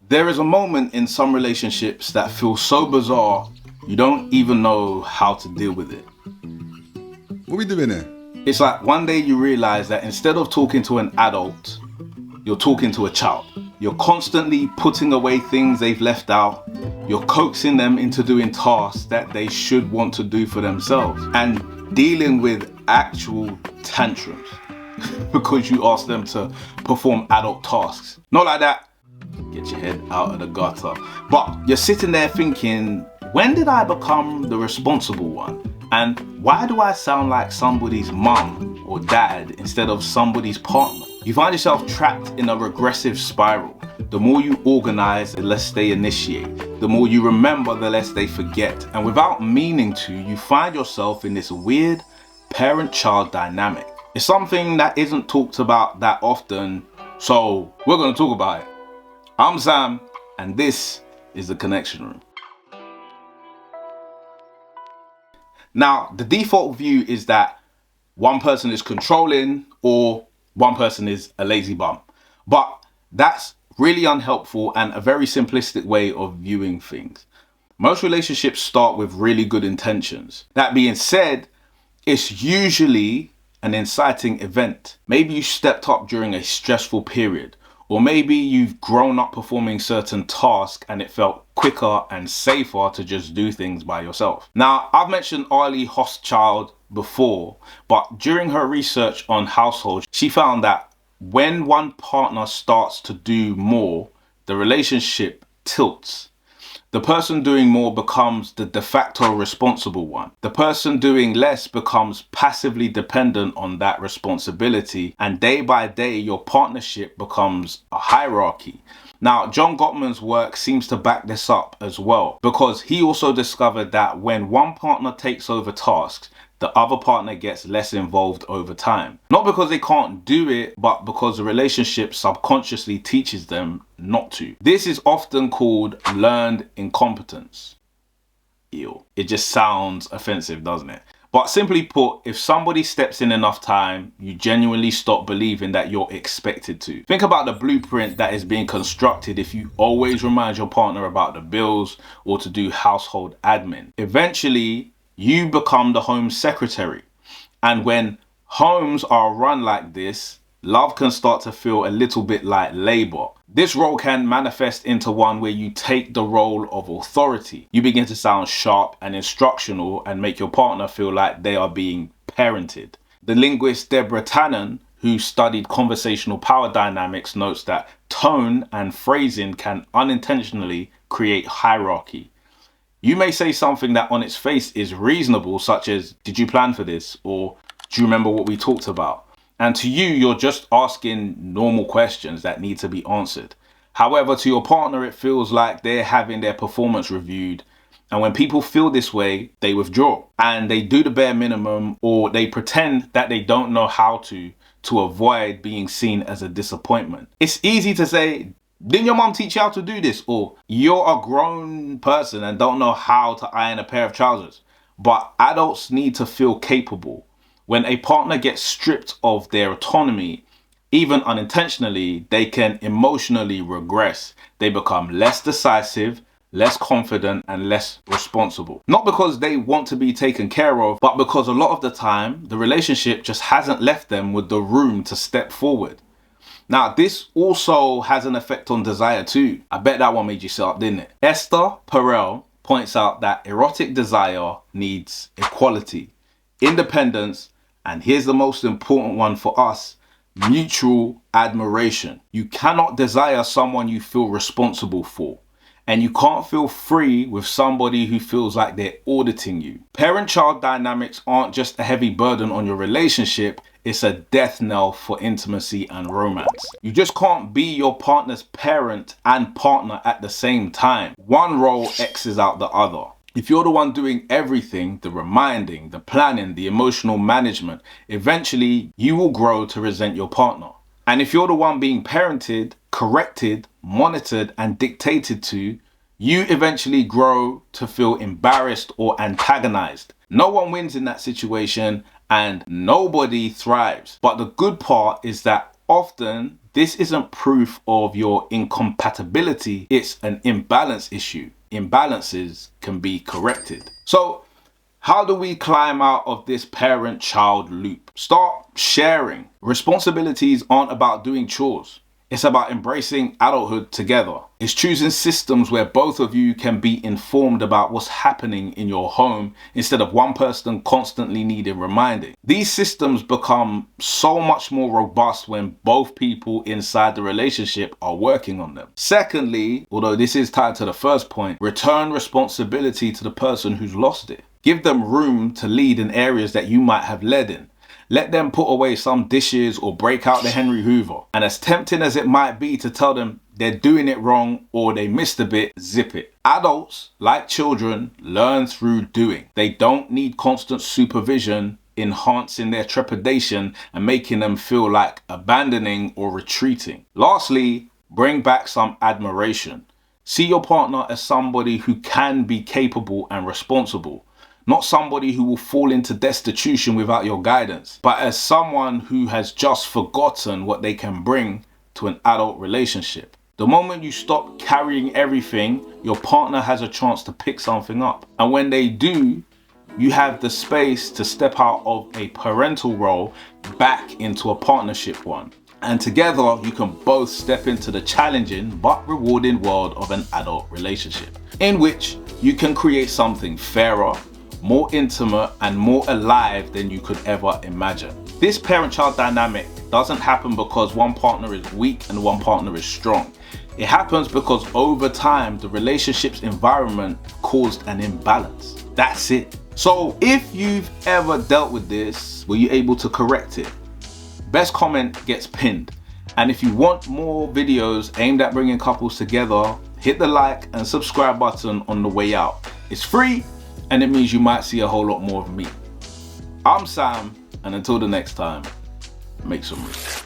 There is a moment in some relationships that feels so bizarre, you don't even know how to deal with it. What we doing there? It's like one day you realize that instead of talking to an adult, you're talking to a child. You're constantly putting away things they've left out. You're coaxing them into doing tasks that they should want to do for themselves and dealing with actual tantrums because you ask them to perform adult tasks. Not like that. Get your head out of the gutter. But you're sitting there thinking, when did I become the responsible one? And why do I sound like somebody's mum or dad instead of somebody's partner? You find yourself trapped in a regressive spiral. The more you organize, the less they initiate. The more you remember, the less they forget. And without meaning to, you find yourself in this weird parent-child dynamic. It's something that isn't talked about that often, so we're going to talk about it. I'm Sam, and this is The Connection Room. Now, the default view is that one person is controlling or one person is a lazy bum. But that's really unhelpful and a very simplistic way of viewing things. Most relationships start with really good intentions. That being said, it's usually an inciting event. Maybe you stepped up during a stressful period, or maybe you've grown up performing certain tasks and it felt quicker and safer to just do things by yourself. Now, I've mentioned Arlie Hochschild before, but during her research on households, she found that when one partner starts to do more, the relationship tilts. The person doing more becomes the de facto responsible one. The person doing less becomes passively dependent on that responsibility, and day by day your partnership becomes a hierarchy. Now, John Gottman's work seems to back this up as well, because he also discovered that when one partner takes over tasks, the other partner gets less involved over time. Not because they can't do it, but because the relationship subconsciously teaches them not to. This is often called learned incompetence. Ew. It just sounds offensive, doesn't it? But simply put, if somebody steps in enough time, you genuinely stop believing that you're expected to. Think about the blueprint that is being constructed if you always remind your partner about the bills or to do household admin. Eventually, you become the home secretary. And when homes are run like this, love can start to feel a little bit like labor. This role can manifest into one where you take the role of authority. You begin to sound sharp and instructional and make your partner feel like they are being parented. The linguist Deborah Tannen, who studied conversational power dynamics, notes that tone and phrasing can unintentionally create hierarchy. You may say something that on its face is reasonable, such as, "Did you plan for this?" or "Do you remember what we talked about?" And to you, you're just asking normal questions that need to be answered. However, to your partner, it feels like they're having their performance reviewed. And when people feel this way, they withdraw and they do the bare minimum, or they pretend that they don't know how to avoid being seen as a disappointment. It's easy to say, "Didn't your mom teach you how to do this?" Or "You're a grown person and don't know how to iron a pair of trousers." But adults need to feel capable. When a partner gets stripped of their autonomy, even unintentionally, they can emotionally regress. They become less decisive, less confident, and less responsible. Not because they want to be taken care of, but because a lot of the time, the relationship just hasn't left them with the room to step forward. Now, this also has an effect on desire too. I bet that one made you sit up, didn't it? Esther Perel points out that erotic desire needs equality, independence, and here's the most important one for us, mutual admiration. You cannot desire someone you feel responsible for, and you can't feel free with somebody who feels like they're auditing you. Parent-child dynamics aren't just a heavy burden on your relationship, it's a death knell for intimacy and romance. You just can't be your partner's parent and partner at the same time. One role X's out the other. If you're the one doing everything, the reminding, the planning, the emotional management, eventually you will grow to resent your partner. And if you're the one being parented, corrected, monitored, and dictated to, you eventually grow to feel embarrassed or antagonized. No one wins in that situation and nobody thrives. But the good part is that often This isn't proof of your incompatibility, it's an imbalance issue. Imbalances can be corrected. So, how do we climb out of this parent-child loop? Start sharing. Responsibilities aren't about doing chores. It's about embracing adulthood together. It's choosing systems where both of you can be informed about what's happening in your home instead of one person constantly needing reminding. These systems become so much more robust when both people inside the relationship are working on them. Secondly, although this is tied to the first point, return responsibility to the person who's lost it. Give them room to lead in areas that you might have led in. Let them put away some dishes or break out the Henry Hoover. And as tempting as it might be to tell them they're doing it wrong or they missed a bit, zip it. Adults, like children, learn through doing. They don't need constant supervision, enhancing their trepidation and making them feel like abandoning or retreating. Lastly, bring back some admiration. See your partner as somebody who can be capable and responsible. Not somebody who will fall into destitution without your guidance, but as someone who has just forgotten what they can bring to an adult relationship. The moment you stop carrying everything, your partner has a chance to pick something up. And when they do, you have the space to step out of a parental role back into a partnership one. And together, you can both step into the challenging but rewarding world of an adult relationship, in which you can create something fairer, more intimate and more alive than you could ever imagine. This parent-child dynamic doesn't happen because one partner is weak and one partner is strong. It happens because over time, the relationship's environment caused an imbalance. That's it. So if you've ever dealt with this, were you able to correct it? Best comment gets pinned. And if you want more videos aimed at bringing couples together, hit the like and subscribe button on the way out. It's free, and it means you might see a whole lot more of me. I'm Sam, and until the next time, make some moves.